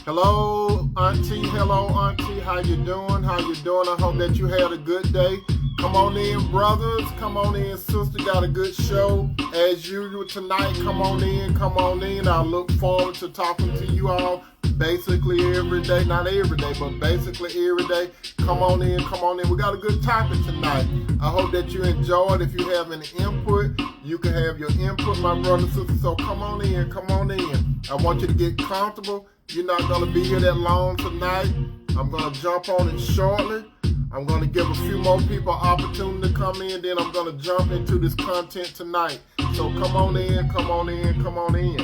Hello, Auntie. Hello, Auntie. How you doing? How you doing? I hope that you had a good day. Come on in, brothers. Come on in, sister. Got a good show as usual tonight. Come on in. Come on in. I look forward to talking to you all basically every day. Not every day, but basically every day. Come on in. Come on in. We got a good topic tonight. I hope that you enjoyed. If you have any input, you can have your input, my brother and sister. So come on in. Come on in. I want you to get comfortable. You're not going to be here that long tonight. I'm going to jump on it shortly. I'm going to give a few more people opportunity to come in. Then I'm going to jump into this content tonight. So come on in, come on in, come on in.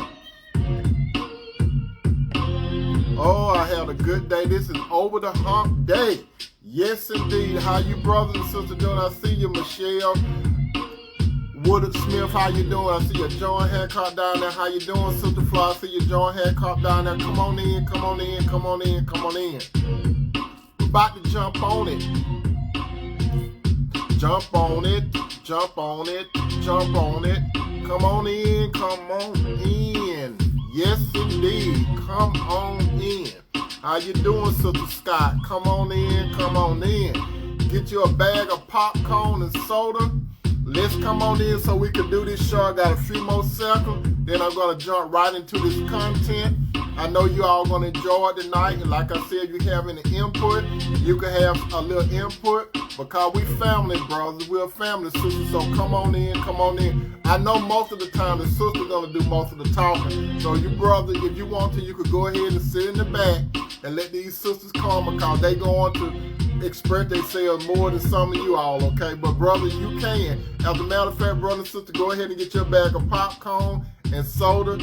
Oh, I had a good day. This is over the hump day. Yes, indeed. How you brothers and sisters doing? I see you, Michelle. Woodard Smith, how you doing? I see your John Hancock down there. How you doing, Sister Fly? I see your John Hancock down there. Come on in, come on in, come on in, come on in. We're about to jump on it. Jump on it, jump on it, jump on it. Come on in, come on in. Yes, indeed. Come on in. How you doing, Sister Scott? Come on in, come on in. Get you a bag of popcorn and soda. Let's come on in so we can do this show. I got a few more seconds. Then I'm going to jump right into this content. I know you all going to enjoy it tonight. And like I said, if you have any input, you can have a little input. Because we family, brothers. We're family, sisters. So come on in, come on in. I know most of the time the sister's going to do most of the talking. So you brothers, if you want to, you could go ahead and sit in the back and let these sisters come because they going to express themselves more than some of you all, okay? But brother, you can. As a matter of fact, brother and sister, go ahead and get your bag of popcorn and soda,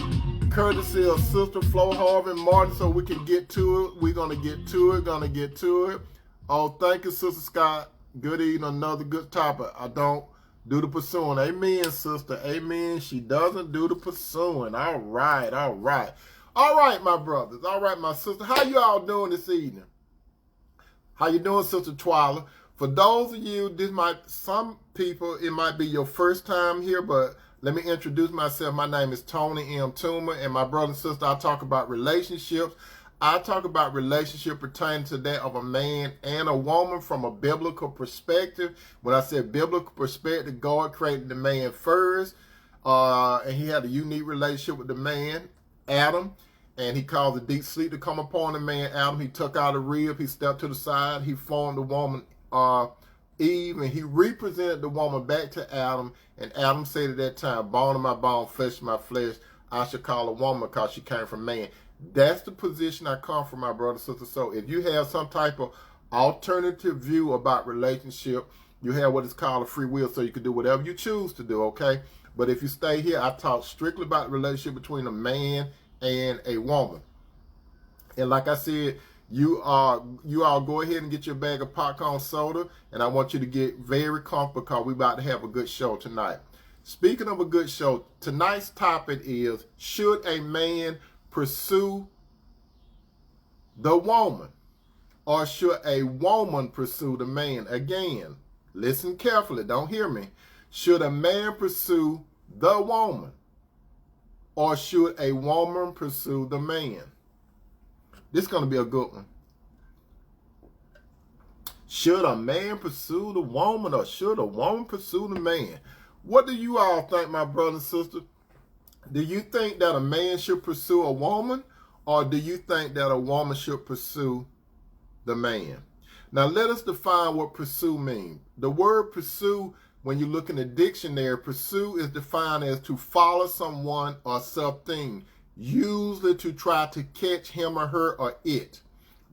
courtesy of Sister Flo Harvey Martin, so we can get to it. We're gonna get to it. Oh, thank you, Sister Scott. Good evening. Another good topic. I don't do the pursuing. Amen, sister. Amen. She doesn't do the pursuing. All right, all right. All right, my brothers. All right, my sister. How you all doing this evening? How you doing, Sister Twyla? For those of you, some people, it might be your first time here, but let me introduce myself. My name is Tony M. Toomer, and my brother and sister, I talk about relationships. I talk about relationship pertaining to that of a man and a woman from a biblical perspective. When I said biblical perspective, God created the man first, and he had a unique relationship with the man, Adam. And he caused a deep sleep to come upon the man, Adam. He took out a rib. He stepped to the side. He formed the woman, Eve. And he represented the woman back to Adam. And Adam said at that time, bone of my bone, flesh of my flesh, I should call a woman because she came from man. That's the position I come from, my brother, sister. So if you have some type of alternative view about relationship, you have what is called a free will. So you can do whatever you choose to do, okay? But if you stay here, I talk strictly about the relationship between a man and a woman. And like I said, you all go ahead and get your bag of popcorn soda, and I want you to get very comfortable because we're about to have a good show tonight. Speaking of a good show, tonight's topic is, should a man pursue the woman, or should a woman pursue the man? Again, listen carefully, don't hear me. Should a man pursue the woman, or should a woman pursue the man? This is going to be a good one. Should a man pursue the woman, or should a woman pursue the man? What do you all think, my brother and sister? Do you think that a man should pursue a woman, or do you think that a woman should pursue the man? Now, let us define what pursue means. The word pursue, when you look in the dictionary, pursue is defined as to follow someone or something, usually to try to catch him or her or it.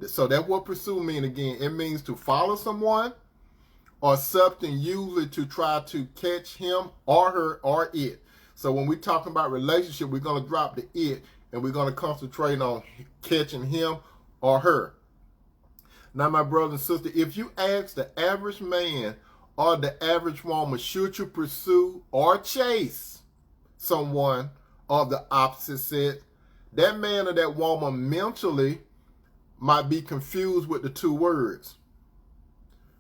So that's what pursue means again. It means to follow someone or something, usually to try to catch him or her or it. So when we're talking about relationship, we're going to drop the it and we're going to concentrate on catching him or her. Now, my brother and sister, if you ask the average man or the average woman, should you pursue or chase someone of the opposite sex, that man or that woman mentally might be confused with the two words.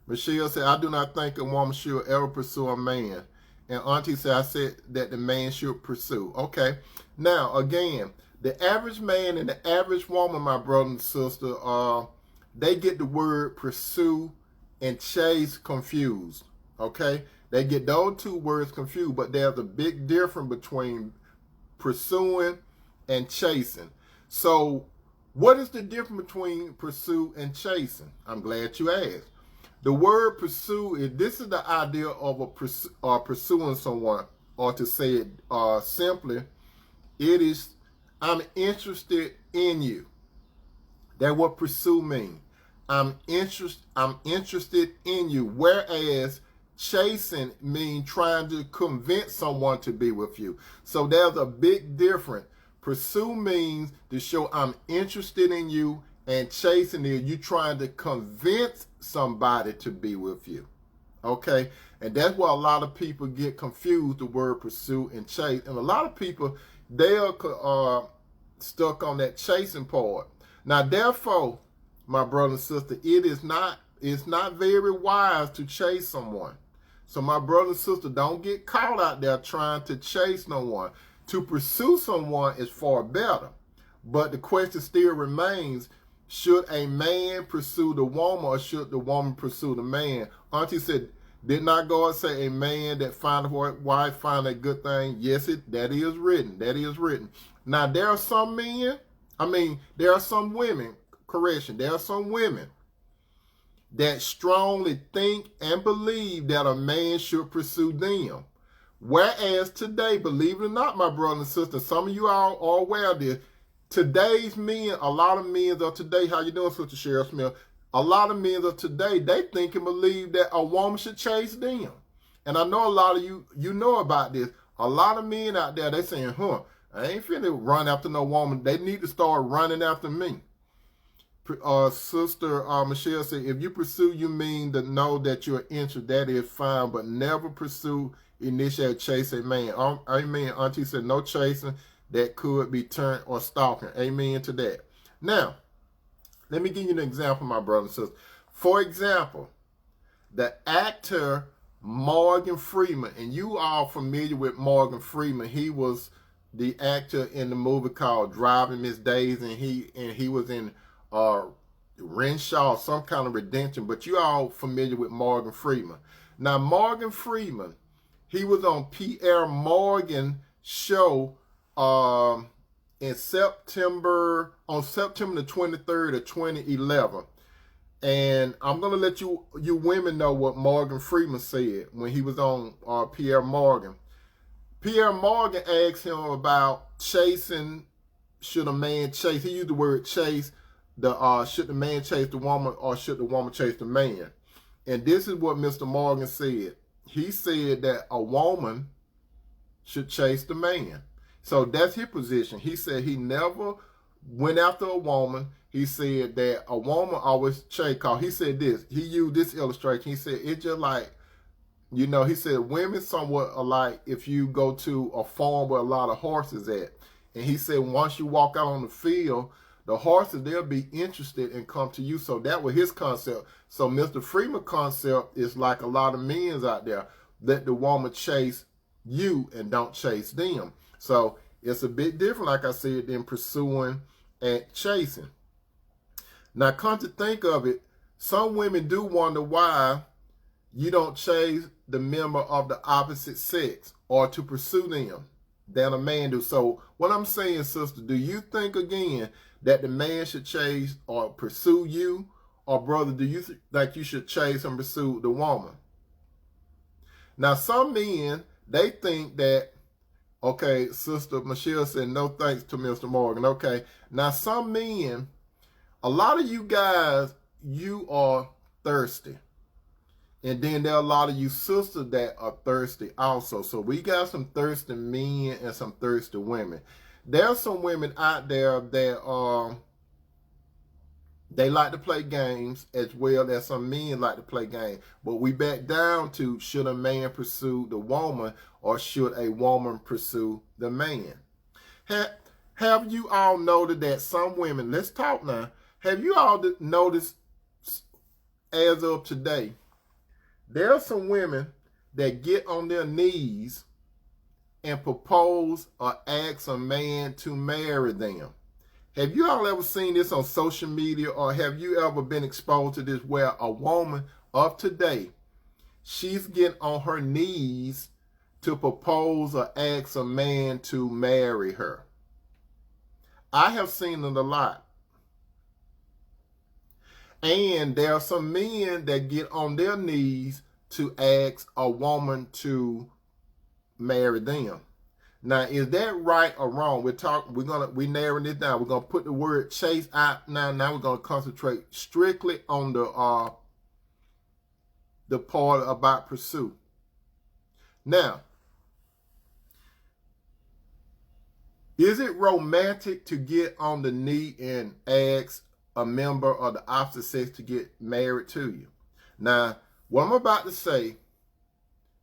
Michelle said, I do not think a woman should ever pursue a man. And Auntie said, I said that the man should pursue. Okay. Now, again, The average man and the average woman, my brother and sister, they get the word pursue and chase confused. Okay? They get those two words confused, but there's a big difference between pursuing and chasing. So, what is the difference between pursue and chasing? I'm glad you asked. The word pursue this is the idea of pursuing someone, or to say it simply, it is I'm interested in you. That's what pursue means. I'm interested in you. Whereas chasing means trying to convince someone to be with you. So there's a big difference. Pursue means to show I'm interested in you, and chasing is you trying to convince somebody to be with you. Okay? And that's why a lot of people get confused, the word pursue and chase. And a lot of people, they are stuck on that chasing part. Now, therefore, my brother and sister, it's not very wise to chase someone. So my brother and sister, don't get caught out there trying to chase no one. To pursue someone is far better. But the question still remains, should a man pursue the woman, or should the woman pursue the man? Auntie said, did not God say a man that find a wife find a good thing? Yes, that is written. That is written. Now, there are some men, there are some women, there are some women that strongly think and believe that a man should pursue them. Whereas today, believe it or not, my brother and sister, some of you all are aware of this. Today's men, a lot of men of today, how you doing, Sister Cheryl Smith? A lot of men of today, they think and believe that a woman should chase them. And I know a lot of you know about this. A lot of men out there, they saying, I ain't finna run after no woman. They need to start running after me. Sister Michelle said, if you pursue, you mean to know that you're interested. That is fine, but never pursue, initiate, chase a man. Amen. Auntie said, no chasing. That could be turned or stalking. Amen to that. Now, let me give you an example, my brother and sister. For example, the actor Morgan Freeman, and you are familiar with Morgan Freeman. He was the actor in the movie called Driving Miss Daisy, and he was in Renshaw, some kind of redemption. But you all familiar with Morgan Freeman. Now, Morgan Freeman, he was on Pierre Morgan show in September the 23rd of 2011. And I'm going to let you women know what Morgan Freeman said when he was on Pierre Morgan. Pierre Morgan asked him about chasing. Should a man chase? He used the word chase. Should the man chase the woman, or should the woman chase the man? And this is what Mr. Morgan said. He said that a woman should chase the man. So that's his position. He said he never went after a woman. He said that a woman always chase. Cause he said this. He used this illustration. He said it's just like, he said women somewhat alike if you go to a farm where a lot of horses at. And he said once you walk out on the field, the horses, they'll be interested and come to you. So that was his concept. So Mr. Freeman's concept is like a lot of men out there. Let the woman chase you and don't chase them. So it's a bit different, like I said, than pursuing and chasing. Now, come to think of it, some women do wonder why you don't chase the member of the opposite sex or to pursue them than a man do. So what I'm saying, sister, do you think, again, that the man should chase or pursue you? Or, brother, do you think you should chase and pursue the woman? Now, some men, they think that, okay, Sister Michelle said, no thanks to Mr. Morgan. Okay. Now, some men, a lot of you guys, you are thirsty. And then there are a lot of you sisters that are thirsty also. So we got some thirsty men and some thirsty women. There are some women out there that they like to play games as well as some men like to play games. But we back down to, should a man pursue the woman or should a woman pursue the man? Have you all noted that some women, let's talk now, have you all noticed as of today, there are some women that get on their knees and propose or ask a man to marry them. Have you all ever seen this on social media, or have you ever been exposed to this where a woman of today, she's getting on her knees to propose or ask a man to marry her? I have seen it a lot. And there are some men that get on their knees to ask a woman to marry them. Now, is that right or wrong? We're narrowing this down. We're gonna put the word chase out now. Now we're gonna concentrate strictly on the part about pursue. Now, is it romantic to get on the knee and ask a member of the opposite sex to get married to you? Now, what I'm about to say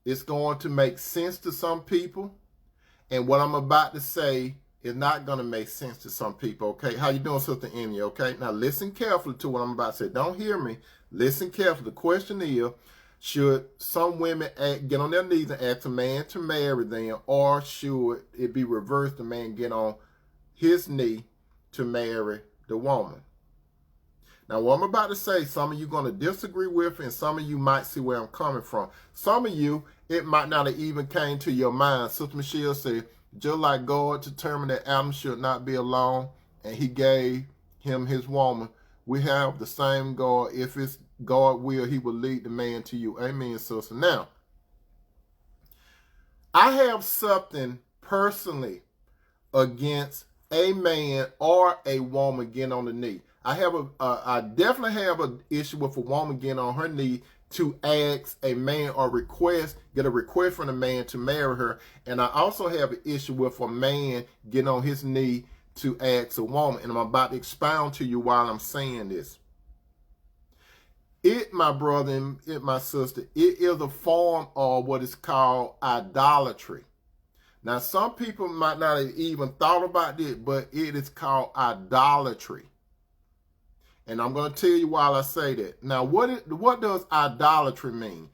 is going to make sense to some people, and what I'm about to say is not going to make sense to some people, okay? How you doing, Sister Amy, okay? Now, listen carefully to what I'm about to say. Don't hear me. Listen carefully. The question is, should some women get on their knees and ask a man to marry them, or should it be reversed, the man get on his knee to marry the woman? Now, what I'm about to say, some of you are going to disagree with, and some of you might see where I'm coming from. Some of you, it might not have even came to your mind. Sister Michelle said, just like God determined that Adam should not be alone, and he gave him his woman, we have the same God. If it's God will, he will lead the man to you. Amen, sister. Now, I have something personally against a man or a woman getting on the knee. I definitely have an issue with a woman getting on her knee to ask a man or get a request from a man to marry her. And I also have an issue with a man getting on his knee to ask a woman. And I'm about to expound to you while I'm saying this. It, my brother and my sister, it is a form of what is called idolatry. Now, some people might not have even thought about this, but it is called idolatry. And I'm going to tell you why I say that. Now, what does idolatry mean?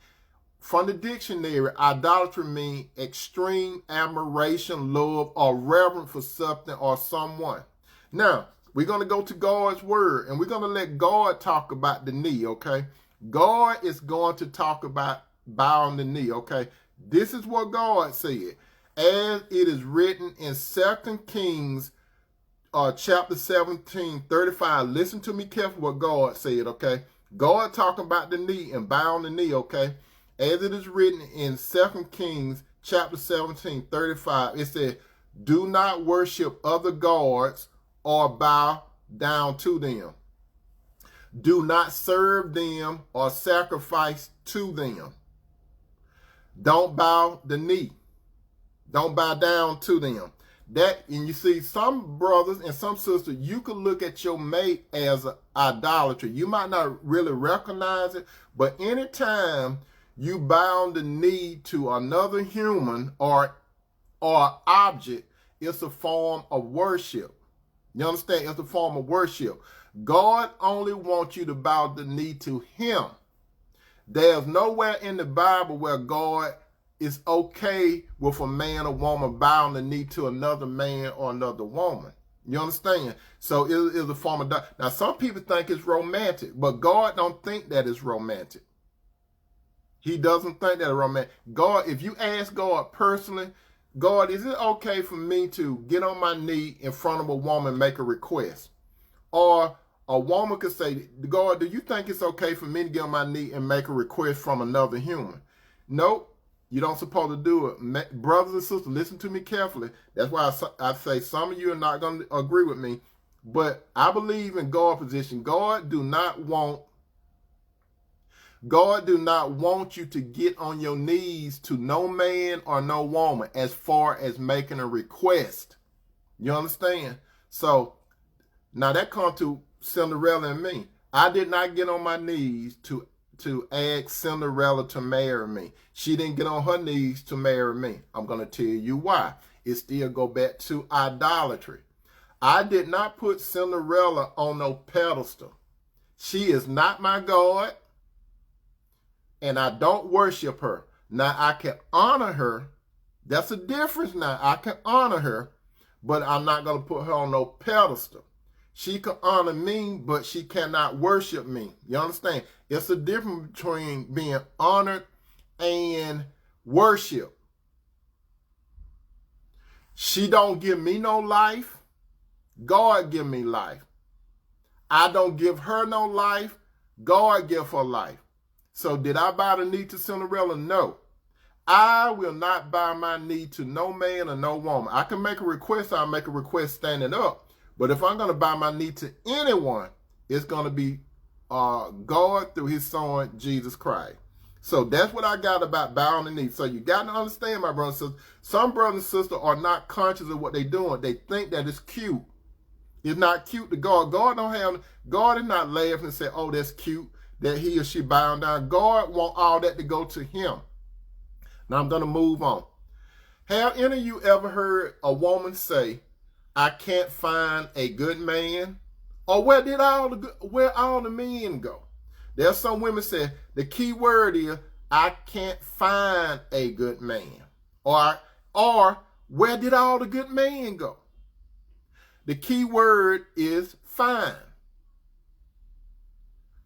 From the dictionary, idolatry means extreme admiration, love, or reverence for something or someone. Now, we're going to go to God's word, and we're going to let God talk about the knee, okay? God is going to talk about bowing the knee, okay? This is what God said. As it is written in 2 Kings chapter 17, 35. Listen to me carefully what God said, okay? God talking about the knee and bowing the knee, okay? As it is written in 2 Kings chapter 17, 35, it said, do not worship other gods or bow down to them. Do not serve them or sacrifice to them. Don't bow the knee. Don't bow down to them. And you see, some brothers and some sisters, you could look at your mate as an idolatry. You might not really recognize it, but anytime you bow the knee to another human or object, it's a form of worship. You understand? It's a form of worship. God only wants you to bow the knee to him. There's nowhere in the Bible where God is okay with a man or woman bowing the knee to another man or another woman. You understand? So it is a form of... Now, some people think it's romantic, but God don't think that it's romantic. He doesn't think that it's romantic. God, if you ask God personally, God, is it okay for me to get on my knee in front of a woman and make a request? Or a woman could say, God, do you think it's okay for me to get on my knee and make a request from another human? Nope. You don't supposed to do it. Brothers and sisters, listen to me carefully. That's why I say some of you are not going to agree with me. But I believe in God's position. God do not want you to get on your knees to no man or no woman as far as making a request. You understand? So now that comes to Cinderella and me. I did not get on my knees to ask Cinderella to marry me. She didn't get on her knees to marry me. I'm going to tell you why. It still go back to idolatry. I did not put Cinderella on no pedestal. She is not my God, and I don't worship her. Now, I can honor her That's a difference now. I can honor her, but I'm not going to put her on no pedestal. She can honor me, but she cannot worship me. You understand? It's a difference between being honored and worship. She don't give me no life. God give me life. I don't give her no life. God give her life. So did I bow the knee to Cinderella? No. I will not bow my knee to no man or no woman. I can make a request. I'll make a request standing up. But if I'm going to bow my knee to anyone, it's going to be God through his son, Jesus Christ. So that's what I got about bowing the knee. So you got to understand, my brothers and sisters, some brothers and sisters are not conscious of what they're doing. They think that it's cute. It's not cute to God. God is not laughing and say, oh, that's cute that he or she bowing down. God want all that to go to him. Now I'm going to move on. Have any of you ever heard a woman say, I can't find a good man? Or where all the men go? There's some women say the key word is, I can't find a good man. Or where did all the good men go? The key word is find.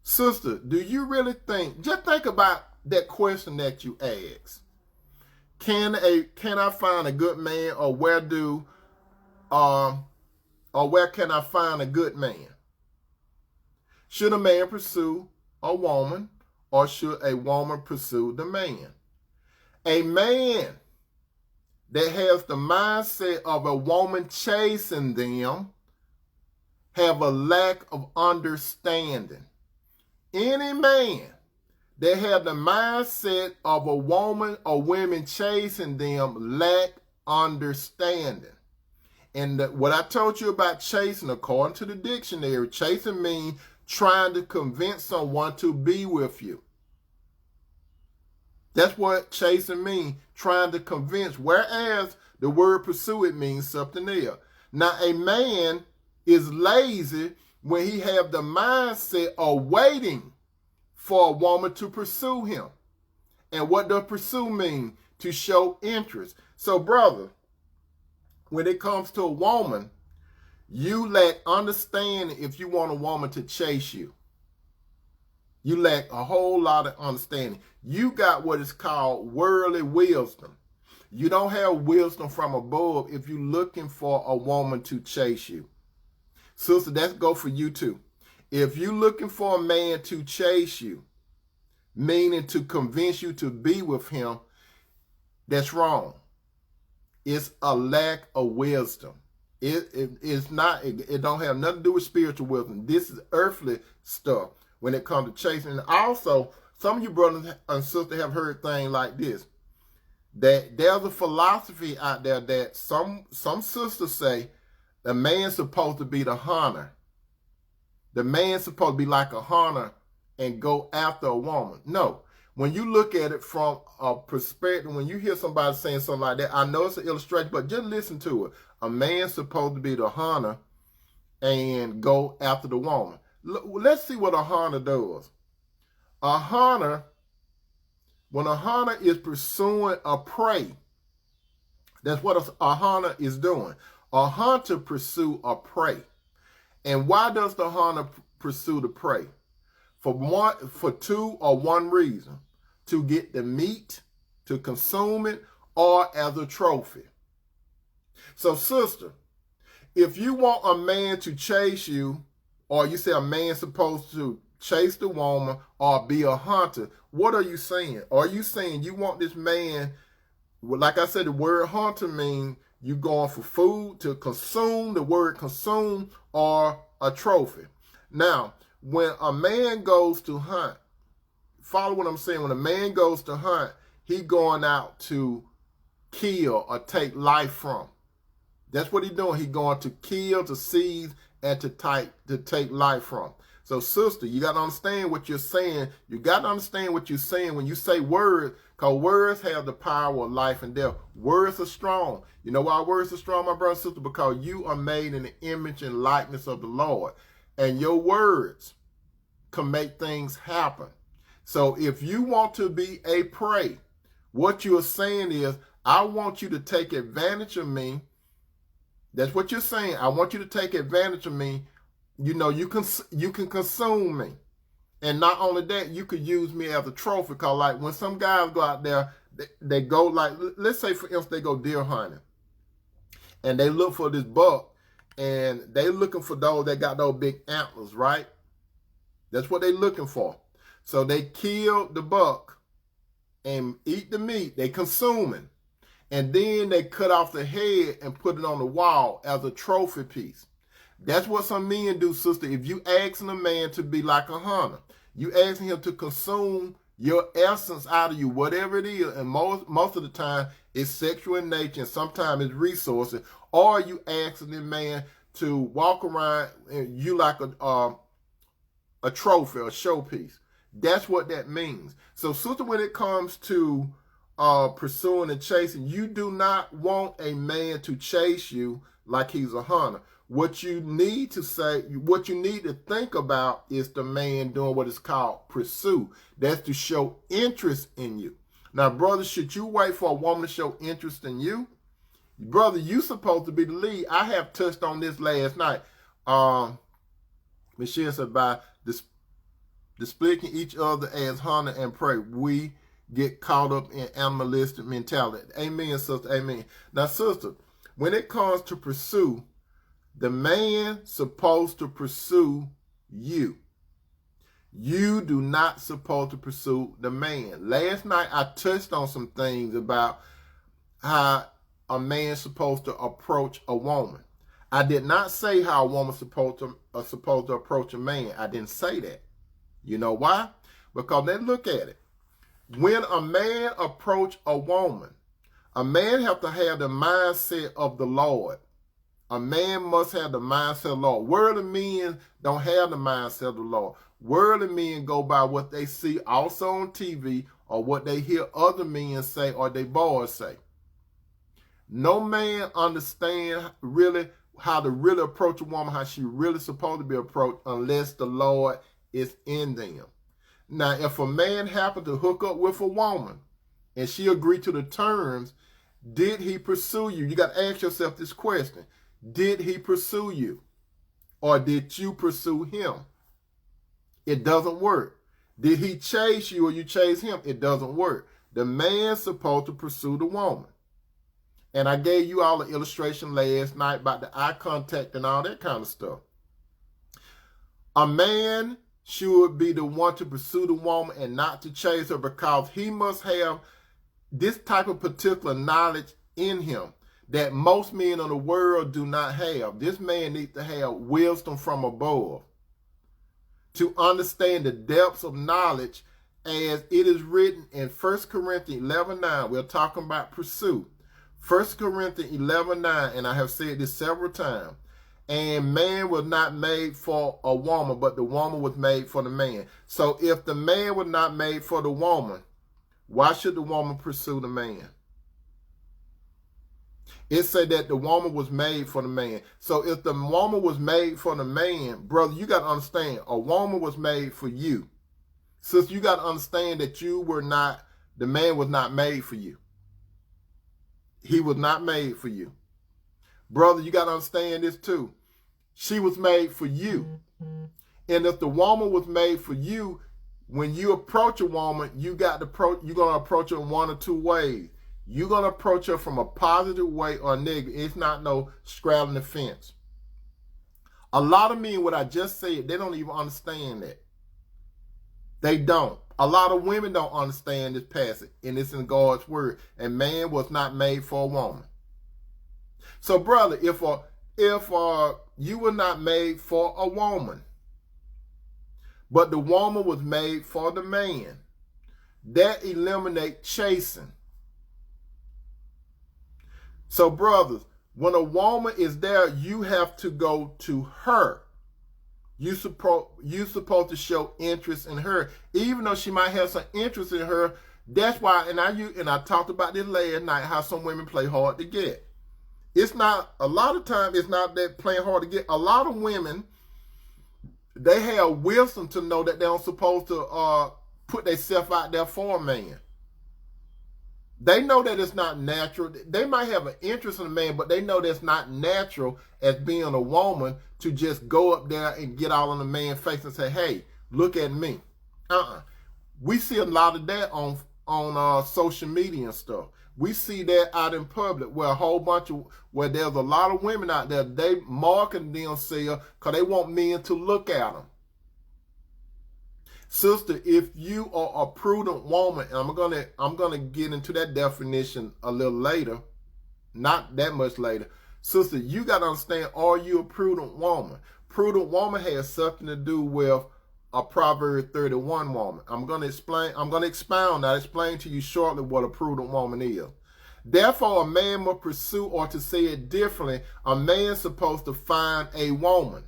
Sister, do you really think, just think about that question that you asked. Can I find a good man, or where can I find a good man? Should a man pursue a woman, or should a woman pursue the man? A man that has the mindset of a woman chasing them have a lack of understanding. Any man that have the mindset of a woman or women chasing them lack understanding. And what I told you about chasing, according to the dictionary, chasing means trying to convince someone to be with you. That's what chasing means, trying to convince, whereas the word pursue, it means something else. Now, a man is lazy when he have the mindset of waiting for a woman to pursue him. And what does pursue mean? To show interest. So, brother, when it comes to a woman, you lack understanding if you want a woman to chase you. You lack a whole lot of understanding. You got what is called worldly wisdom. You don't have wisdom from above if you're looking for a woman to chase you. Sister, that's go for you too. If you're looking for a man to chase you, meaning to convince you to be with him, that's wrong. It's a lack of wisdom. It don't have nothing to do with spiritual wisdom. This is earthly stuff when it comes to chasing. And also, some of you brothers and sisters have heard things like this, that there's a philosophy out there that some sisters say the man's supposed to be the hunter. The man's supposed to be like a hunter and go after a woman. No. When you look at it from a perspective, when you hear somebody saying something like that, I know it's an illustration, but just listen to it. A man's supposed to be the hunter and go after the woman. Let's see what a hunter does. A hunter, when a hunter is pursuing a prey, that's what a hunter is doing. A hunter pursue a prey. And why does the hunter pursue the prey? For two or one reason: to get the meat, to consume it, or as a trophy. So, sister, if you want a man to chase you, or you say a man's supposed to chase the woman or be a hunter, what are you saying? Are you saying you want this man, like I said, the word hunter means you going for food, to consume, the word consume, or a trophy. Now, when a man goes to hunt, follow what I'm saying. When a man goes to hunt, he going out to kill or take life from. That's what he's doing. He going to kill, to seize, and to take life from. So, sister, you got to understand what you're saying. You got to understand what you're saying when you say words, because words have the power of life and death. Words are strong. You know why words are strong, my brother and sister? Because you are made in the image and likeness of the Lord. And your words can make things happen. So if you want to be a prey, what you're saying is, I want you to take advantage of me. That's what you're saying. I want you to take advantage of me. You know, you can consume me. And not only that, you could use me as a trophy. Because like when some guys go out there, they go like, let's say for instance, they go deer hunting. And they look for this buck. And they looking for those that got those big antlers, right? That's what they looking for. So they kill the buck and eat the meat. They consuming. And then they cut off the head and put it on the wall as a trophy piece. That's what some men do, sister. If you asking a man to be like a hunter, you asking him to consume your essence out of you, whatever it is, and most of the time it's sexual in nature, and sometimes it's resources, or you asking the man to walk around and you like a trophy, a showpiece. That's what that means. So, sister, when it comes to pursuing and chasing, you do not want a man to chase you like he's a hunter. What you need to say, what you need to think about is the man doing what is called pursue. That's to show interest in you. Now, brother, should you wait for a woman to show interest in you? Brother, you supposed to be the lead. I have touched on this last night. Michelle said, by displaying each other as hunter and prey, we get caught up in animalistic mentality. Amen, sister. Amen. Now, sister, when it comes to pursue, the man supposed to pursue you. You do not supposed to pursue the man. Last night I touched on some things about how a man supposed to approach a woman. I did not say how a woman supposed to approach a man. I didn't say that. You know why? Because they look at it. When a man approach a woman, a man have to have the mindset of the Lord. A man must have the mindset of the Lord. Worldly men don't have the mindset of the Lord. Worldly men go by what they see also on TV or what they hear other men say or their boys say. No man understands really how to really approach a woman, how she really supposed to be approached, unless the Lord is in them. Now, if a man happened to hook up with a woman and she agreed to the terms, did he pursue you? You got to ask yourself this question. Did he pursue you? Or did you pursue him? It doesn't work. Did he chase you or you chase him? It doesn't work. The man's supposed to pursue the woman. And I gave you all an illustration last night about the eye contact and all that kind of stuff. A man should be the one to pursue the woman and not to chase her, because he must have this type of particular knowledge in him that most men in the world do not have. This man needs to have wisdom from above to understand the depths of knowledge, as it is written in 1 Corinthians 11:9. We're talking about pursuit. 1 Corinthians 11:9, and I have said this several times. And man was not made for a woman, but the woman was made for the man. So if the man was not made for the woman, why should the woman pursue the man? It said that the woman was made for the man. So if the woman was made for the man, brother, you got to understand, a woman was made for you. Sister, you got to understand that the man was not made for you. He was not made for you. Brother, you got to understand this too. She was made for you. And if the woman was made for you, when you approach a woman, you're going to approach her in one or two ways. You're going to approach her from a positive way or a negative. It's not no straddling the fence. A lot of men, what I just said, they don't even understand that. They don't. A lot of women don't understand this passage, and it's in God's word. And man was not made for a woman. So, brother, if you were not made for a woman, but the woman was made for the man, that eliminates chasing. So, brothers, when a woman is there, you have to go to her. You supposed to show interest in her, even though she might have some interest in her. That's why, and I talked about this last night, how some women play hard to get. It's not, a lot of times, it's not that playing hard to get. A lot of women, they have wisdom to know that they don't supposed to put themselves out there for a man. They know that it's not natural. They might have an interest in a man, but they know that's not natural as being a woman to just go up there and get all in the man's face and say, hey, look at me. We see a lot of that on social media and stuff. We see that out in public where there's a lot of women out there, they market themselves because they want men to look at them. Sister, if you are a prudent woman, and I'm gonna get into that definition a little later, not that much later. Sister, you gotta understand, are you a prudent woman? Prudent woman has something to do with a Proverbs 31 woman. I'm gonna expound. I'll explain to you shortly what a prudent woman is. Therefore, a man must pursue, or to say it differently, a man's supposed to find a woman.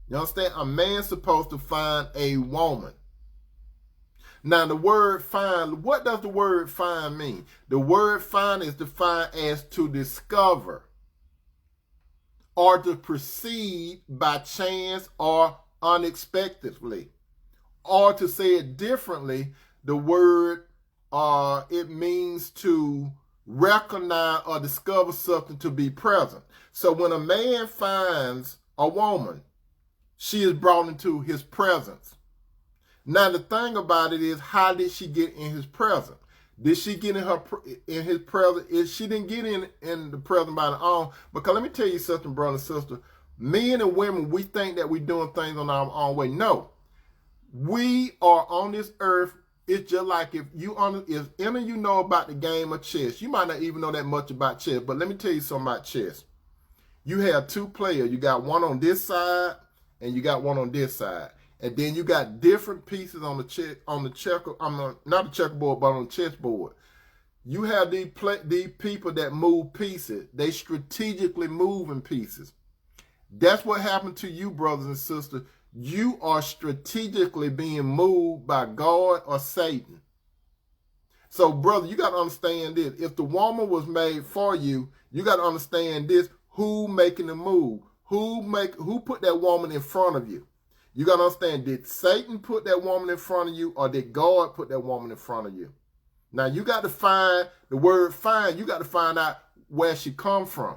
You understand? A man's supposed to find a woman. Now, the word find, what does the word find mean? The word find is defined as to discover or to proceed by chance or unexpectedly. Or to say it differently, the word, it means to recognize or discover something to be present. So when a man finds a woman, she is brought into his presence. Now, the thing about it is, how did she get in his presence? Did she get in his presence? She didn't get in the presence by her own. Because let me tell you something, brother and sister. Men and women, we think that we're doing things on our own way. No. We are on this earth. It's just like if any of you know about the game of chess. You might not even know that much about chess. But let me tell you something about chess. You have two players. You got one on this side and you got one on this side. And then you got different pieces on the not the checkerboard, but on the chessboard. You have these people that move pieces. They strategically move in pieces. That's what happened to you, brothers and sisters. You are strategically being moved by God or Satan. So, brother, you got to understand this. If the woman was made for you, you got to understand this. Who making the move? Who put that woman in front of you? You got to understand, did Satan put that woman in front of you, or did God put that woman in front of you? Now, you got to find the word find. You got to find out where she come from.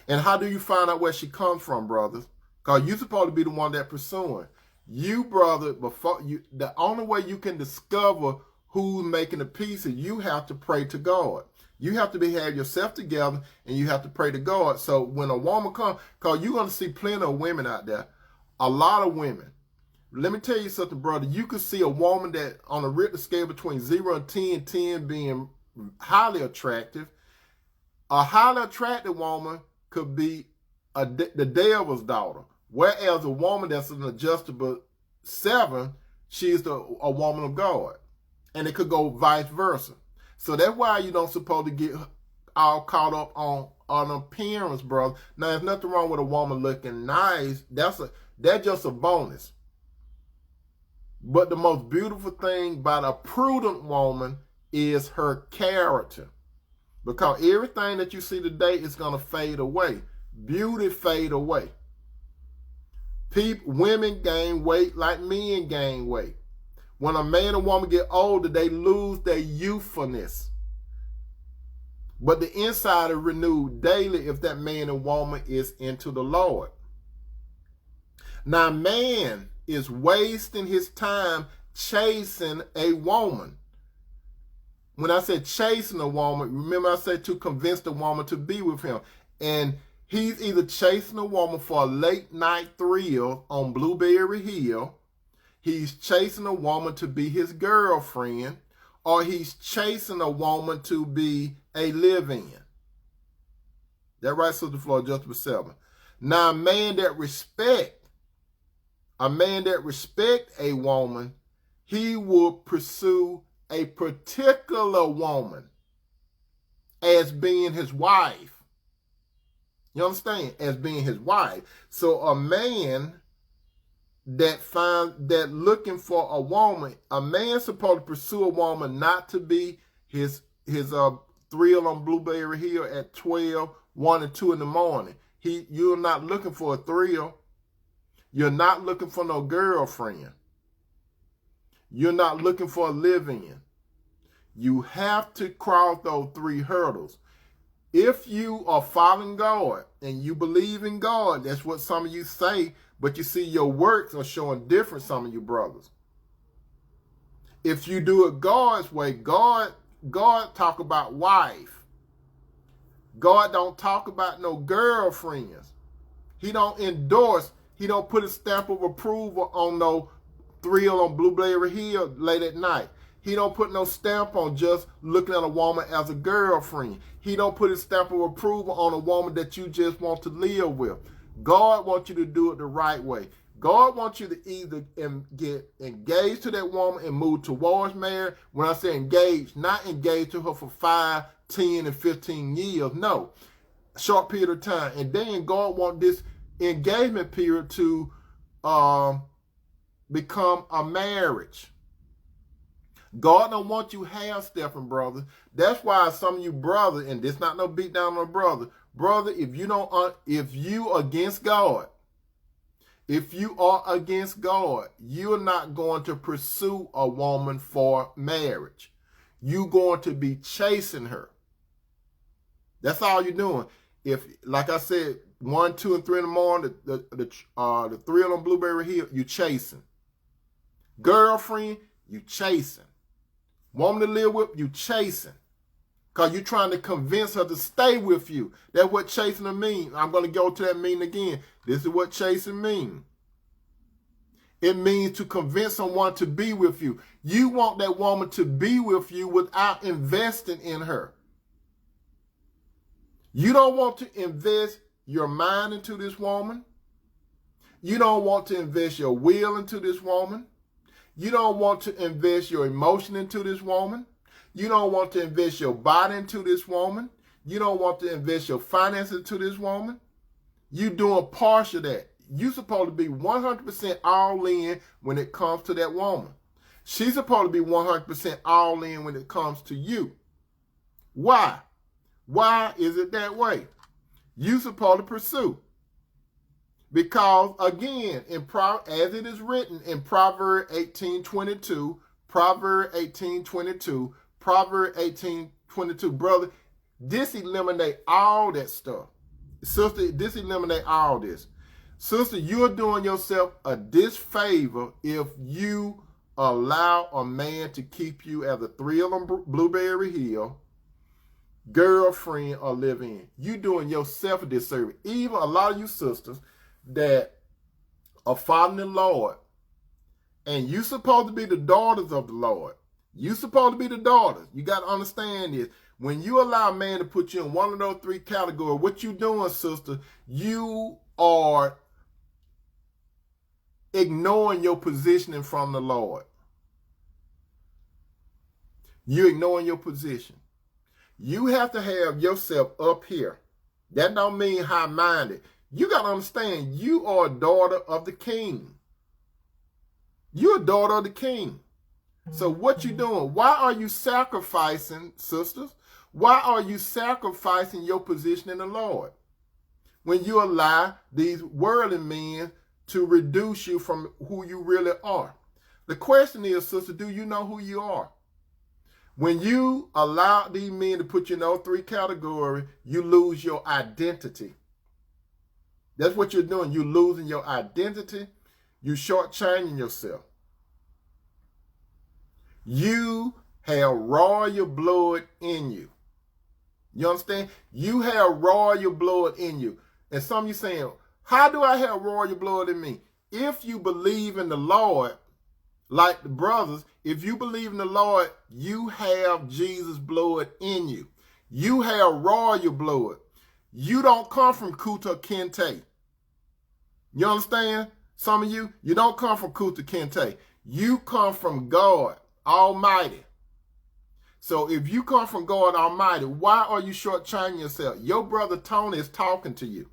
And how do you find out where she comes from, brothers? Because you're supposed to be the one that pursuing. You, brother, the only way you can discover who's making the pieces, you have to pray to God. You have to have yourself together, and you have to pray to God. So when a woman comes, because you're going to see plenty of women out there, a lot of women. Let me tell you something, brother. You could see a woman that on a Richter scale between 0 and 10, 10 being highly attractive. A highly attractive woman could be the devil's daughter. Whereas a woman that's an adjustable 7, she's a woman of God. And it could go vice versa. So that's why you don't supposed to get all caught up on appearance, brother. Now, there's nothing wrong with a woman looking nice. That's just a bonus. But the most beautiful thing about a prudent woman is her character. Because everything that you see today is going to fade away. Beauty fade away. Women gain weight like men gain weight. When a man and woman get older, they lose their youthfulness. But the inside is renewed daily if that man and woman is into the Lord. Now, man is wasting his time chasing a woman. When I said chasing a woman, remember I said to convince the woman to be with him. And he's either chasing a woman for a late night thrill on Blueberry Hill, he's chasing a woman to be his girlfriend, or he's chasing a woman to be a live-in. That right, Sister Florida, Justice 7. Now, a man that respect a woman, he will pursue a particular woman as being his wife. You understand? As being his wife. So a man that looking for a woman, a man's supposed to pursue a woman not to be his thrill on Blueberry Hill at 12, 1 and 2 in the morning. You're not looking for a thrill. You're not looking for no girlfriend. You're not looking for a live-in. You have to cross those 3 hurdles. If you are following God and you believe in God, that's what some of you say, but you see your works are showing different, some of you brothers. If you do it God's way, God talk about wife. God don't talk about no girlfriends. He don't endorse, he don't put a stamp of approval on no thrill on Blueberry Hill late at night. He don't put no stamp on just looking at a woman as a girlfriend. He don't put a stamp of approval on a woman that you just want to live with. God wants you to do it the right way. God wants you to either get engaged to that woman and move towards marriage. When I say engaged, not engaged to her for 5, 10, and 15 years. No, short period of time. And then God wants this engagement period to become a marriage. God don't want you half-stepping, brother. That's why some of you brothers, and this not no beat down on a brother, if you against God, if you are against God, you're not going to pursue a woman for marriage. You're going to be chasing her. That's all you're doing. If, like I said, 1, 2, and 3 in the morning, the thrill on Blueberry Hill, you chasing. Girlfriend, you chasing. Woman to live with, you chasing. Because you're trying to convince her to stay with you. That's what chasing means. I'm going to go to that meaning again. This is what chasing means. It means to convince someone to be with you. You want that woman to be with you without investing in her. You don't want to invest your mind into this woman. You don't want to invest your will into this woman. You don't want to invest your emotion into this woman. You don't want to invest your body into this woman. You don't want to invest your finances into this woman. You doing partial of that. You're supposed to be 100% all in when it comes to that woman. She's supposed to be 100% all in when it comes to you. Why? Why is it that way? You're supposed to pursue. Because again, as it is written in Proverbs 18:22, Proverbs 18:22, Proverbs 18:22, brother, this eliminate all that stuff. Sister, this eliminate all this. Sister, you're doing yourself a disfavor if you allow a man to keep you as a thrill on Blueberry Hill, girlfriend, or live in. You're doing yourself a disservice. Even a lot of you sisters that are following the Lord, and you supposed to be the daughters of the Lord. You supposed to be the daughters. You got to understand this. When you allow a man to put you in one of those 3 categories, what you doing, sister, you are ignoring your positioning from the Lord. You're ignoring your position. You have to have yourself up here. That don't mean high-minded. You got to understand, you are a daughter of the king. You're a daughter of the king. So what you doing? Why are you sacrificing, sisters? Why are you sacrificing your position in the Lord when you allow these worldly men to reduce you from who you really are? The question is, sister, do you know who you are? When you allow these men to put you in those 3 categories, you lose your identity. That's what you're doing. You're losing your identity. You're shortchanging yourself. You have royal blood in you. You understand? You have royal blood in you. And some of you saying, how do I have royal blood in me? If you believe in the Lord, like the brothers, if you believe in the Lord, you have Jesus' blood in you. You have royal blood. You don't come from Kuta Kente. You understand? Some of you don't come from Kuta Kente. You come from God Almighty. So if you come from God Almighty, why are you shortchanging yourself? Your brother Tony is talking to you.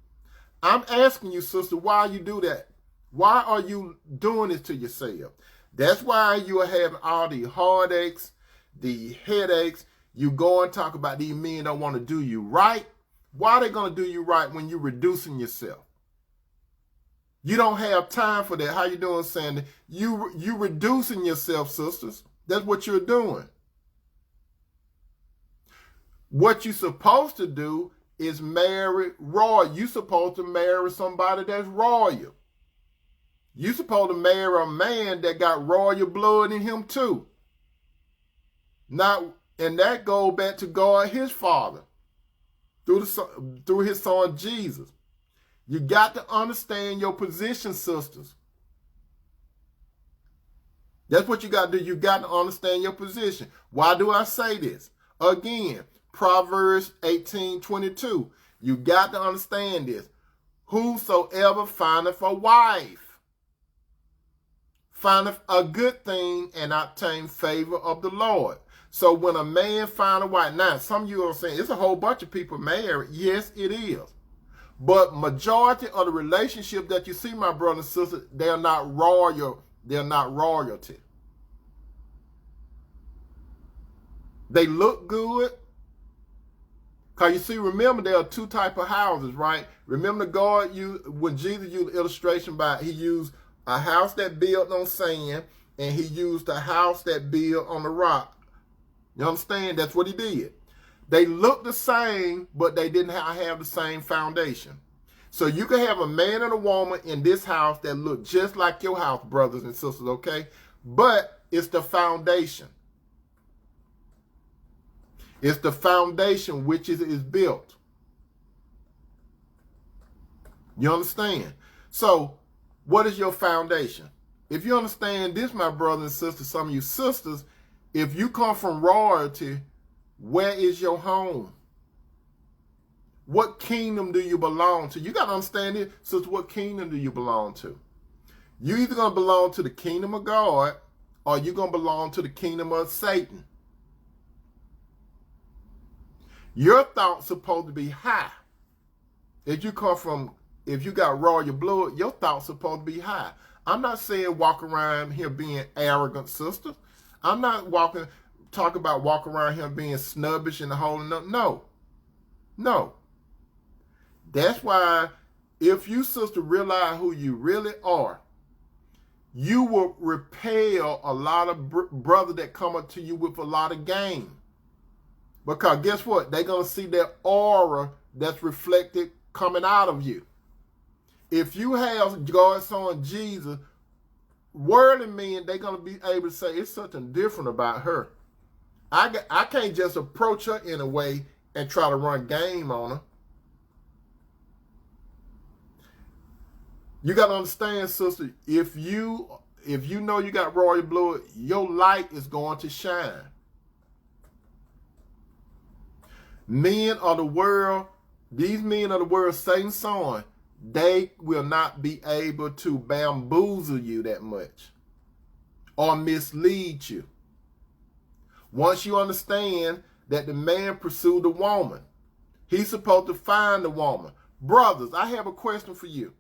I'm asking you, sister, why you do that? Why are you doing this to yourself? That's why you are having all the heartaches, the headaches. You go and talk about these men don't want to do you right. Why are they going to do you right when you're reducing yourself? You don't have time for that. How you doing, Sandy? You reducing yourself, sisters. That's what you're doing. What you're supposed to do is marry royal. You're supposed to marry somebody that's royal. You're supposed to marry a man that got royal blood in him too. And that goes back to God, his Father, through his Son Jesus. You got to understand your position, sisters. That's what you got to do. You got to understand your position. Why do I say this? Again, Proverbs 18:22. You got to understand this. Whosoever findeth a wife findeth a good thing and obtain favor of the Lord. So when a man find a wife, now some of you are saying it's a whole bunch of people married. Yes, it is. But majority of the relationship that you see, my brothers and sisters, they're not royal. They're not royalty. They look good. Because you see, remember, there are two types of houses, right? Remember God when Jesus used the illustration he used a house that built on sand and he used a house that built on the rock. You understand? That's what he did. They look the same, but they didn't have the same foundation. So you can have a man and a woman in this house that look just like your house, brothers and sisters, okay? But it's the foundation. It's the foundation which is built. You understand? So what is your foundation? If you understand this, my brothers and sisters, some of you sisters, if you come from royalty, where is your home? What kingdom do you belong to? You got to understand it. So what kingdom do you belong to? You either going to belong to the kingdom of God or you're going to belong to the kingdom of Satan. Your thoughts supposed to be high. If you got royal blood, your thoughts supposed to be high. I'm not saying walk around here being arrogant, sisters. I'm not talk about walk around here being snobbish and the whole no. That's why if you, sister, realize who you really are, you will repel a lot of brothers that come up to you with a lot of game. Because guess what? They're going to see that aura that's reflected coming out of you. If you have God's Son Jesus, worldly men, they're going to be able to say it's something different about her. I can't just approach her in a way and try to run game on her. You got to understand, sister, if you know you got royal blood, your light is going to shine. Men of the world, these men of the world, Satan's son, they will not be able to bamboozle you that much or mislead you. Once you understand that the man pursued the woman, he's supposed to find the woman. Brothers, I have a question for you.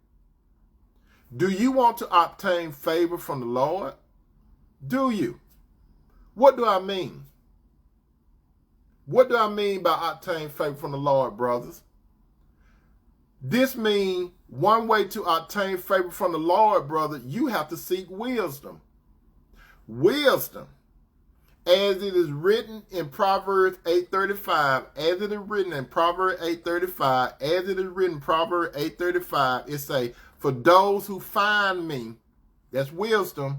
Do you want to obtain favor from the Lord? Do you? What do I mean? What do I mean by obtain favor from the Lord, brothers? This means one way to obtain favor from the Lord, brother, you have to seek wisdom. Wisdom, as it is written in Proverbs 8:35, as it is written in Proverbs 8:35, as it is written in Proverbs 8:35, it say, for those who find me, that's wisdom,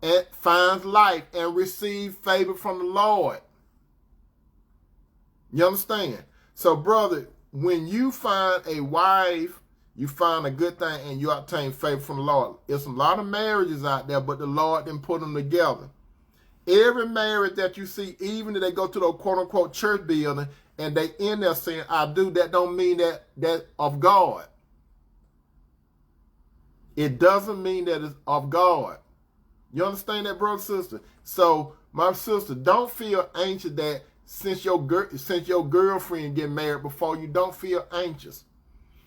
and finds life and receive favor from the Lord. You understand? So, brother, when you find a wife, you find a good thing and you obtain favor from the Lord. There's a lot of marriages out there, but the Lord didn't put them together. Every marriage that you see, even if they go to the quote-unquote church building and they in there saying, I do, that don't mean that of God. It doesn't mean that it's of God. You understand that, brother, sister? So, my sister, don't feel anxious that since your girlfriend get married before you, don't feel anxious.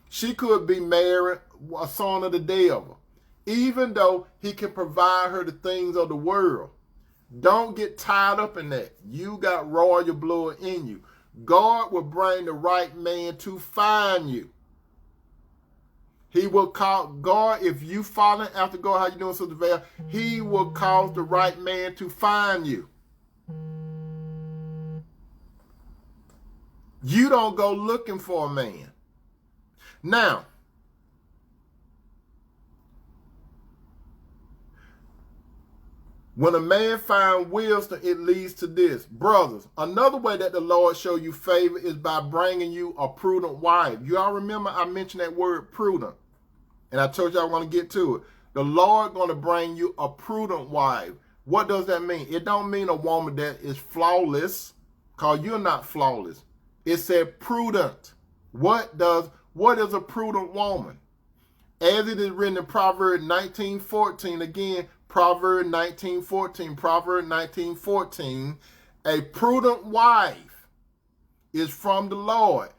She could be married, a son of the devil, even though he can provide her the things of the world. Don't get tied up in that. You got royal blood in you. God will bring the right man to find you. He will call God, if you following after God, how you doing, Sister Val? He will cause the right man to find you. You don't go looking for a man. Now, when a man finds wisdom, it leads to this. Brothers, another way that the Lord show you favor is by bringing you a prudent wife. You all remember I mentioned that word prudent. And I told you I want to get to it. The Lord going to bring you a prudent wife. What does that mean? It don't mean a woman that is flawless, because you're not flawless. It said prudent. What is a prudent woman? As it is written in Proverbs 19:14, again, Proverbs 19:14, Proverbs 19:14, a prudent wife is from the Lord.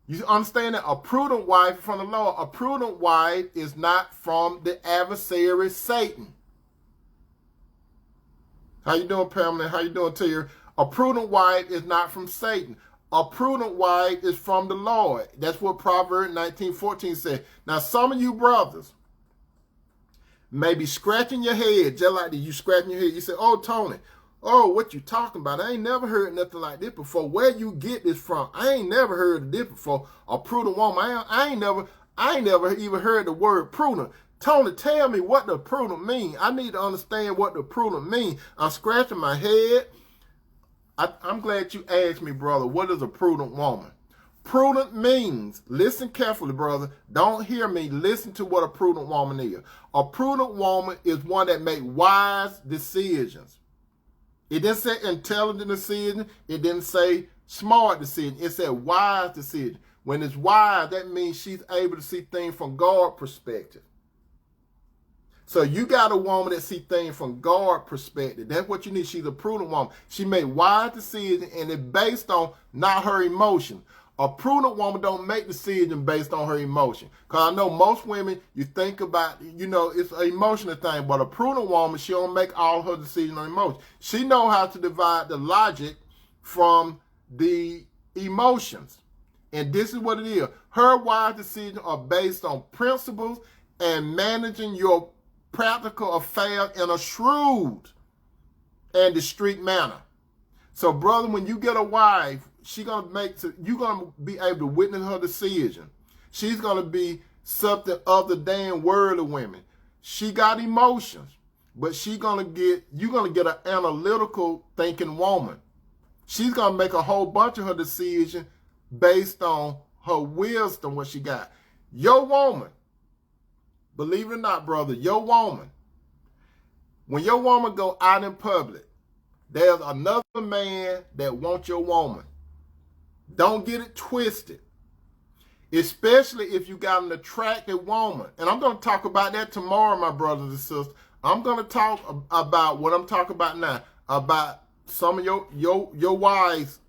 You understand that? A prudent wife is from the Lord. A prudent wife is not from the adversary, Satan. How you doing, Pamela? How you doing, Tia? A prudent wife is not from Satan. A prudent wife is from the Lord. That's what Proverbs 19:14 says. Now, some of you brothers may be scratching your head, just like you scratching your head. You say, oh, Tony, oh, what you talking about? I ain't never heard nothing like this before. Where you get this from? I ain't never heard of this before. A prudent woman. I ain't never even heard the word prudent. Tony, tell me what the prudent mean. I need to understand what the prudent mean. I'm scratching my head. I'm glad you asked me, brother, what is a prudent woman? Prudent means, listen carefully, brother. Don't hear me. Listen to what a prudent woman is. A prudent woman is one that makes wise decisions. It didn't say intelligent decision. It didn't say smart decision. It said wise decision. When it's wise, that means she's able to see things from God's perspective. So you got a woman that see things from God's perspective. That's what you need. She's a prudent woman. She made wise decisions, and it's based on not her emotion. A prudent woman don't make decisions based on her emotion. Because I know most women, you think about, it's an emotional thing. But a prudent woman, she don't make all her decisions on emotion. She know how to divide the logic from the emotions. And this is what it is. Her wise decisions are based on principles and managing your practical affairs in a shrewd and discreet manner. So, brother, when you get a wife, you're gonna be able to witness her decision. She's gonna be something other than worldly women. She got emotions, but you're gonna get an analytical thinking woman. She's gonna make a whole bunch of her decisions based on her wisdom, what she got. Your woman, believe it or not, brother, your woman, when your woman go out in public, there's another man that wants your woman. Don't get it twisted. Especially if you got an attractive woman. And I'm going to talk about that tomorrow, my brothers and sisters. I'm going to talk about what I'm talking about now. About some of your wives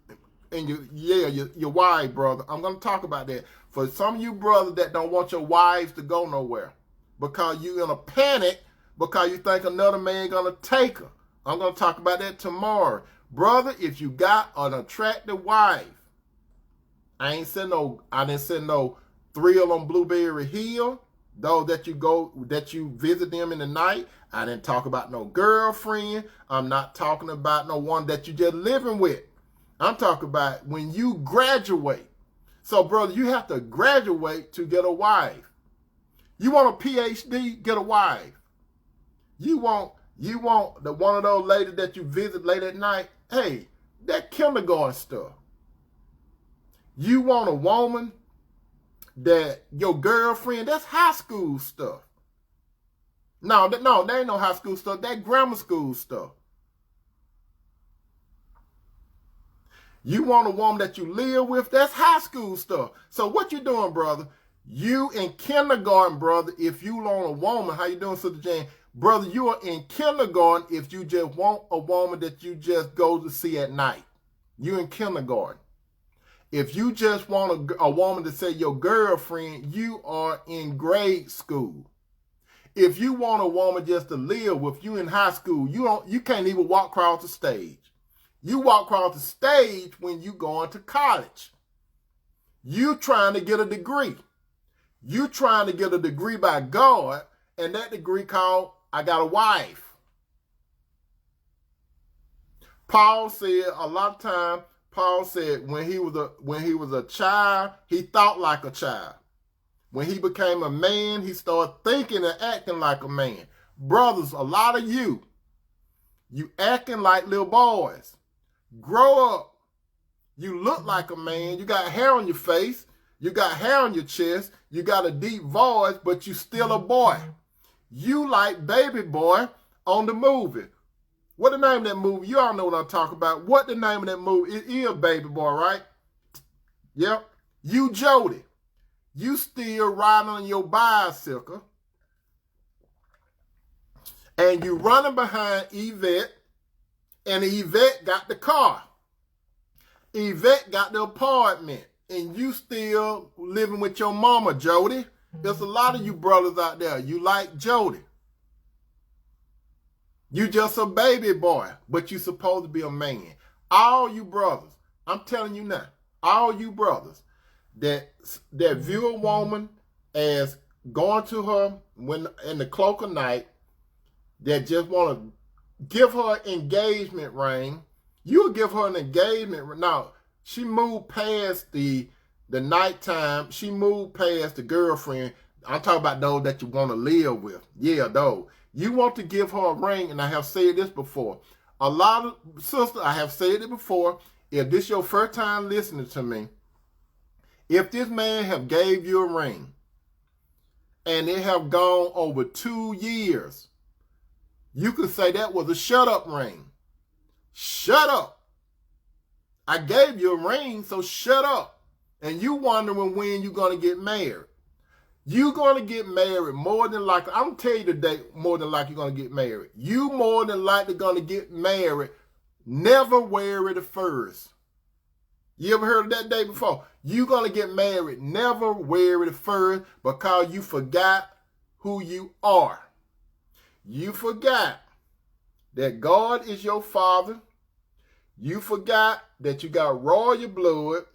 and your wife, brother. I'm going to talk about that. For some of you brothers that don't want your wives to go nowhere. Because you're in a panic because you think another man going to take her. I'm going to talk about that tomorrow. Brother, if you got an attractive wife, I didn't send no thrill on Blueberry Hill, those that you visit them in the night. I didn't talk about no girlfriend. I'm not talking about no one that you just living with. I'm talking about when you graduate. So, brother, you have to graduate to get a wife. You want a PhD, get a wife. You want the one of those ladies that you visit late at night, hey, that kindergarten stuff. You want a woman that your girlfriend, that's high school stuff. No, that ain't no high school stuff. That grammar school stuff. You want a woman that you live with, that's high school stuff. So what you doing, brother? You in kindergarten, brother, if you want a woman, how you doing, Sister Jane? Brother, you are in kindergarten if you just want a woman that you just go to see at night. You in kindergarten. If you just want a woman to say your girlfriend, you are in grade school. If you want a woman just to live with you in high school, you can't even walk across the stage. You walk across the stage when you going to college. You trying to get a degree. You trying to get a degree by God, and that degree called, I got a wife. Paul said a lot of times, Paul said when he was a child, he thought like a child. When he became a man, he started thinking and acting like a man. Brothers, a lot of you acting like little boys. Grow up. You look like a man. You got hair on your face. You got hair on your chest. You got a deep voice, but you still a boy. You like Baby Boy on the movie. What the name of that movie? You all know what I'm talking about. What the name of that movie? It is Baby Boy, right? Yep. You Jody. You still riding on your bicycle. And you running behind Yvette. And Yvette got the car. Yvette got the apartment. And you still living with your mama, Jody. There's a lot of you brothers out there. You like Jody. You just a baby boy, but you supposed to be a man. All you brothers, I'm telling you now, all you brothers that view a woman as going to her when in the cloak of night, that just want to give her an engagement ring, you'll give her an engagement ring. Now, she moved past the nighttime. She moved past the girlfriend. I'm talking about those that you want to live with. Yeah, those. You want to give her a ring, and I have said this before. A lot of sisters, I have said it before. If this your first time listening to me, if this man have gave you a ring, and it have gone over 2 years, you could say that was a shut up ring. Shut up. I gave you a ring, so shut up. And you wondering when you're going to get married. You're going to get married more than likely. I'm going to tell you today, more than likely you're going to get married. You more than likely going to get married. Never wear it first. You ever heard of that day before? You're going to get married. Never wear it first because you forgot who you are. You forgot that God is your father. You forgot that you got royal blood.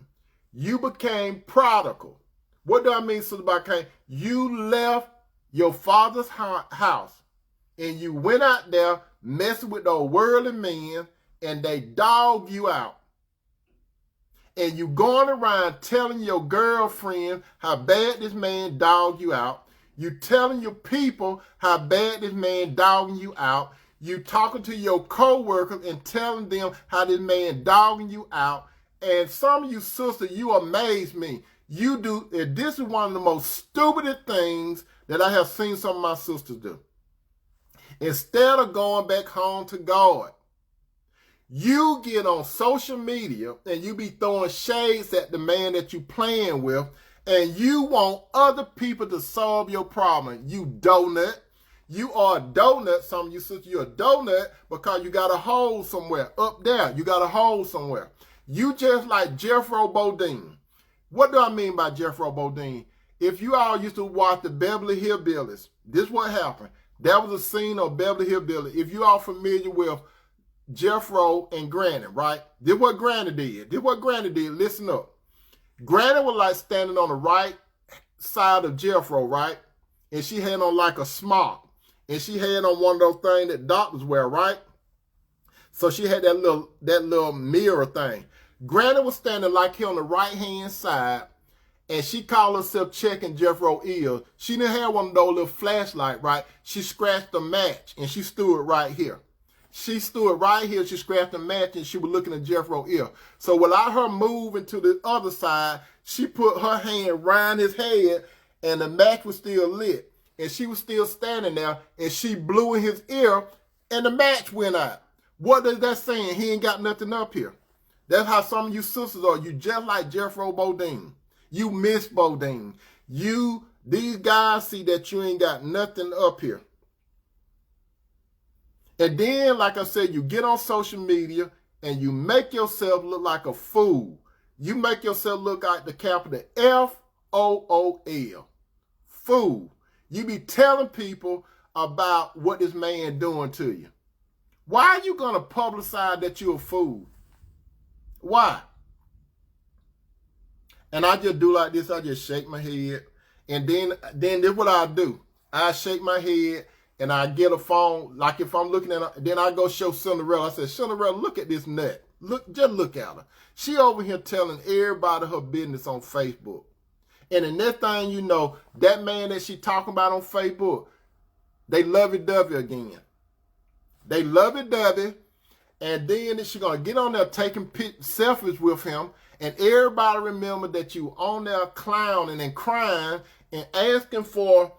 You became prodigal. What do I mean, Sister Bakane? You left your father's house and you went out there messing with those worldly men and they dog you out. And you going around telling your girlfriend how bad this man dogged you out. You telling your people how bad this man dogging you out. You talking to your co-workers and telling them how this man dogging you out. And some of you sisters, you amaze me. You do, and this is one of the most stupidest things that I have seen some of my sisters do. Instead of going back home to God, you get on social media and you be throwing shades at the man that you playing with, and you want other people to solve your problem. You donut. You are a donut. Some of you sisters, you're a donut because you got a hole somewhere. Up there, you got a hole somewhere. You just like Jethro Bodine. What do I mean by Jethro Bodine? If you all used to watch the Beverly Hillbillies, this is what happened. That was a scene of Beverly Hillbillies. If you all familiar with Jethro and Granny, right? This is what Granny did. This is what Granny did. Listen up. Granny was like standing on the right side of Jethro, right? And she had on like a smock. And she had on one of those things that doctors wear, right? So she had that little mirror thing. Granny was standing like here on the right-hand side, and she called herself checking Jethro's ears. She didn't have one of those little flashlights, right? She scratched the match, and she stood right here. She stood right here. She scratched the match, and she was looking at Jethro's ear. So without her moving to the other side, she put her hand around his head, and the match was still lit. And she was still standing there, and she blew in his ear, and the match went out. What is that saying? He ain't got nothing up here. That's how some of you sisters are. You just like Jethro Bodine. You miss Bodine. These guys see that you ain't got nothing up here. And then, like I said, you get on social media and you make yourself look like a fool. You make yourself look like the capital F-O-O-L. Fool. You be telling people about what this man doing to you. Why are you going to publicize that you're a fool? Why? And I just do like this. I just shake my head. And then this is what I do. I shake my head and I get a phone. Like if I'm looking at it, then I go show Cinderella. I said, Cinderella, look at this nut. just look at her. She over here telling everybody her business on Facebook. And the next thing you know, that man that she talking about on Facebook, they lovey-dovey again. They lovey-dovey. And then she going to get on there taking selfies with him. And everybody remember that you on there clowning and crying and asking for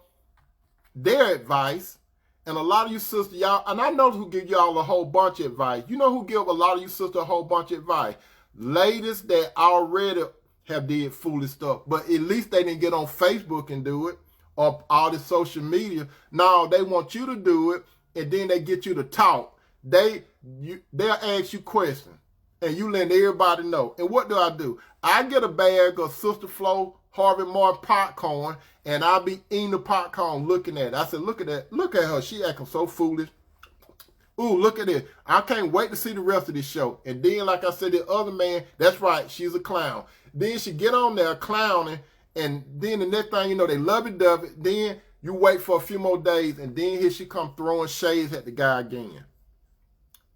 their advice. And a lot of you sisters, y'all, and I know who give y'all a whole bunch of advice. You know who give a lot of you sisters a whole bunch of advice? Ladies that already have did foolish stuff. But at least they didn't get on Facebook and do it. Or all the social media. No, they want you to do it. And then they get you to talk. They'll ask you questions. And you let everybody know. And what do? I get a bag of Sister Flo Harvey Martin popcorn, and I'll be eating the popcorn looking at it. I said, look at that. Look at her. She acting so foolish. Ooh, look at it. I can't wait to see the rest of this show. And then, like I said, the other man, that's right, she's a clown. Then she get on there clowning, and then the next thing you know, they lovey-dovey. Then you wait for a few more days, and then here she come throwing shades at the guy again.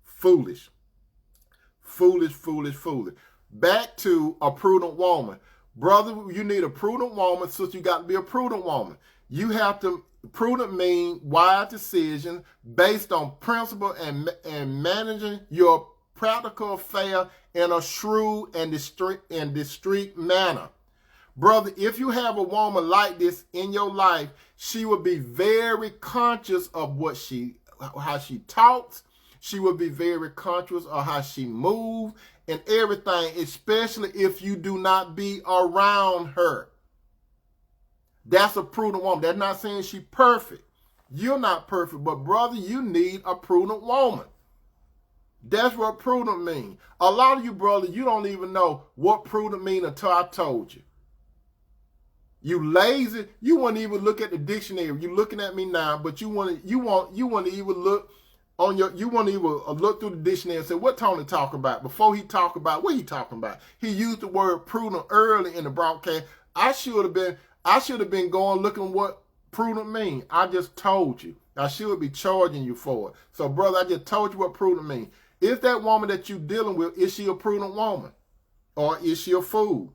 Foolish. Foolish, foolish, foolish. Back to a prudent woman. Brother, you need a prudent woman, sister, you got to be a prudent woman. You have to, prudent mean wise decisions based on principle and managing your practical affair in a shrewd and discreet manner. Brother, if you have a woman like this in your life, she will be very conscious of how she talks. She will be very conscious of how she moves and everything, especially if you do not be around her. That's a prudent woman. That's not saying she's perfect. You're not perfect, but brother, you need a prudent woman. That's what prudent means. A lot of you, brother, you don't even know what prudent means until I told you. You lazy. You wouldn't even look at the dictionary. You're looking at me now, but you want to even look on you want to even look through the dictionary and say, what Tony talking about? Before he talk about what he talking about. He used the word prudent early in the broadcast. I should have been going looking what prudent means. I just told you. I should be charging you for it. So, brother, I just told you what prudent means. Is that woman that you're dealing with, is she a prudent woman? Or is she a fool?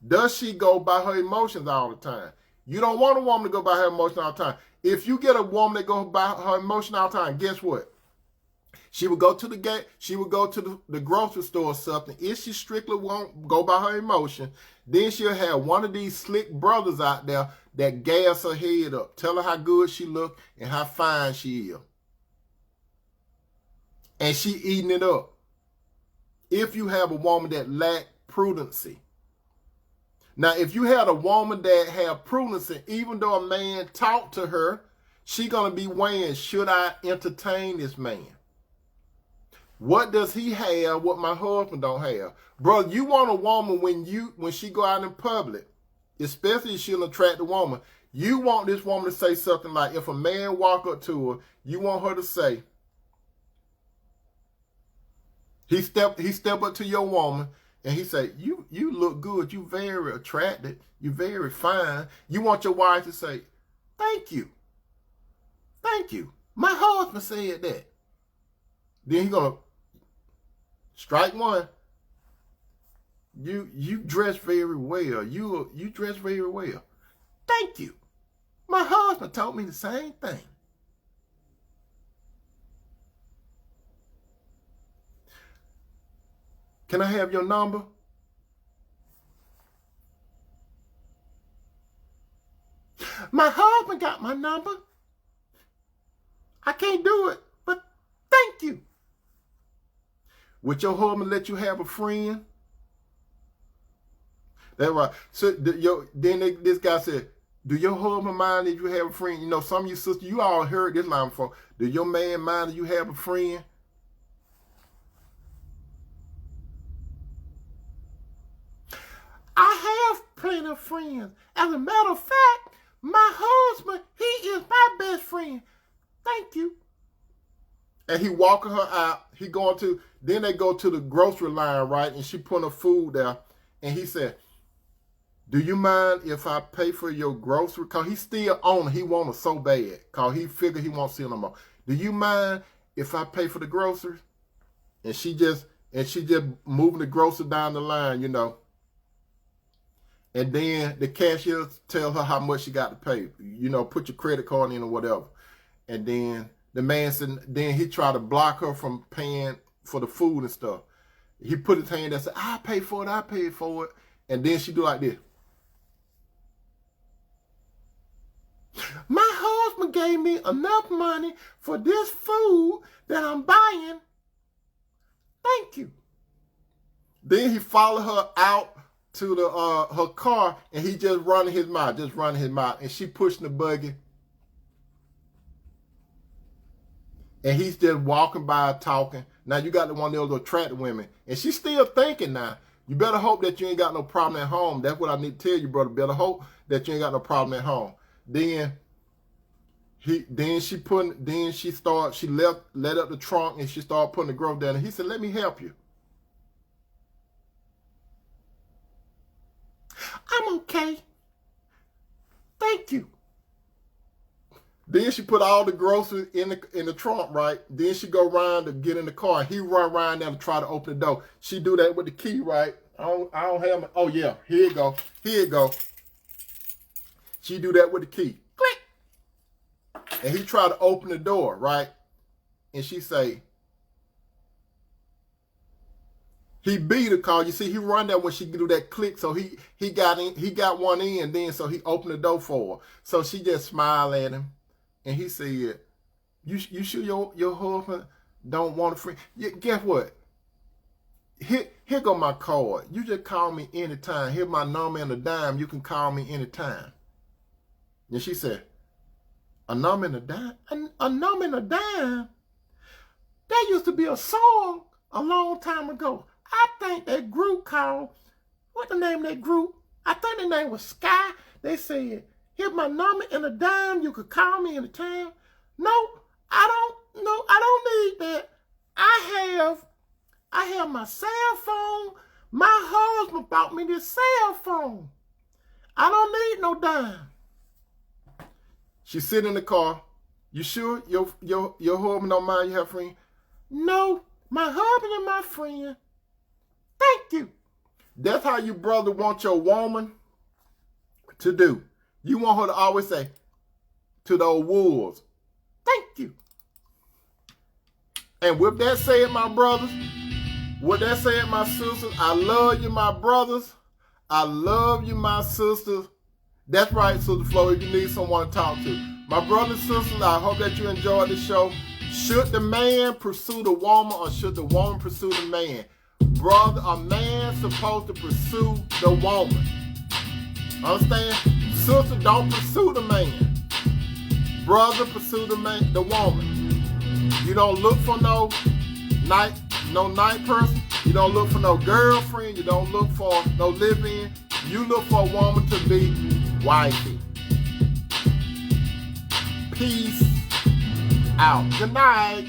Does she go by her emotions all the time? You don't want a woman to go by her emotions all the time. If you get a woman that goes by her emotions all the time, guess what? She would go to the gate. She would go to the grocery store or something. If she strictly won't go by her emotion, then she'll have one of these slick brothers out there that gas her head up, tell her how good she look and how fine she is. And she eating it up. If you have a woman that lack prudency. Now, if you had a woman that had prudency, even though a man talked to her, she going to be weighing, should I entertain this man? What does he have what my husband don't have? Brother, you want a woman when she go out in public, especially if she'll attract a woman, you want this woman to say something like, if a man walk up to her, you want her to say, he step up to your woman and he say, you look good, you very attractive, you very fine. You want your wife to say, thank you. Thank you. My husband said that. Then he gonna strike one. You dress very well. You dress very well. Thank you. My husband told me the same thing. Can I have your number? My husband got my number. I can't do it, but thank you. Would your husband let you have a friend? That's right. So this guy said, do your husband mind if you have a friend? You know, some of you sisters, you all heard this line before. Do your man mind if you have a friend? I have plenty of friends. As a matter of fact, my husband, he is my best friend. Thank you. And he walking her out. Then they go to the grocery line, right? And she put her food there. And he said, do you mind if I pay for your grocery? Because he's still on her. He want her so bad. Because he figured he won't see her no more. Do you mind if I pay for the groceries? And she just and she just moving the grocery down the line, you know. And then the cashier tell her how much she got to pay. You know, put your credit card in or whatever. And then the man said, then he tried to block her from paying for the food and stuff. He put his hand and said, I pay for it, I pay for it. And then she do like this. My husband gave me enough money for this food that I'm buying. Thank you. Then he followed her out to the her car, and he just running his mouth, and she pushing the buggy. And he's just walking by talking. Now you got the one of those attractive women, and she's still thinking now. You better hope that you ain't got no problem at home. That's what I need to tell you, brother. Better hope that you ain't got no problem at home. Then she let up the trunk, and she started putting the growth down. And he said, "Let me help you." I'm okay. Thank you. Then she put all the groceries in the trunk, right? Then she go around to get in the car. He run around there to try to open the door. She do that with the key, right? I don't have my, oh yeah, here you go. Here you go. She do that with the key. Click. And he try to open the door, right? And she say, he beat her call. You see, he run there when she do that click. So he got one in, then so he opened the door for her. So she just smiled at him. And he said, you sure your husband don't want a friend? Yeah, guess what? Here go my card. You just call me anytime. Here's my number and a dime. You can call me anytime. And she said, a number and a dime? A number and a dime? That used to be a song a long time ago. I think that group called, what the name of that group? I think the name was Sky. They said, here's my number and a dime. You could call me anytime. No, I don't need that. I have my cell phone. My husband bought me this cell phone. I don't need no dime. She sit in the car. You sure your husband don't mind you have a friend? No, my husband and my friend. Thank you. That's how you brother want your woman to do. You want her to always say to those wolves, thank you. And with that said, my brothers, with that said, my sisters, I love you, my brothers. I love you, my sisters. That's right, Sister Flo, if you need someone to talk to. My brothers and sisters, I hope that you enjoyed the show. Should the man pursue the woman or should the woman pursue the man? Brother, a man supposed to pursue the woman. Understand? Sister, don't pursue the man. Brother, pursue the woman. You don't look for no night person. You don't look for no girlfriend. You don't look for no live-in. You look for a woman to be wifey. Peace out. Good night.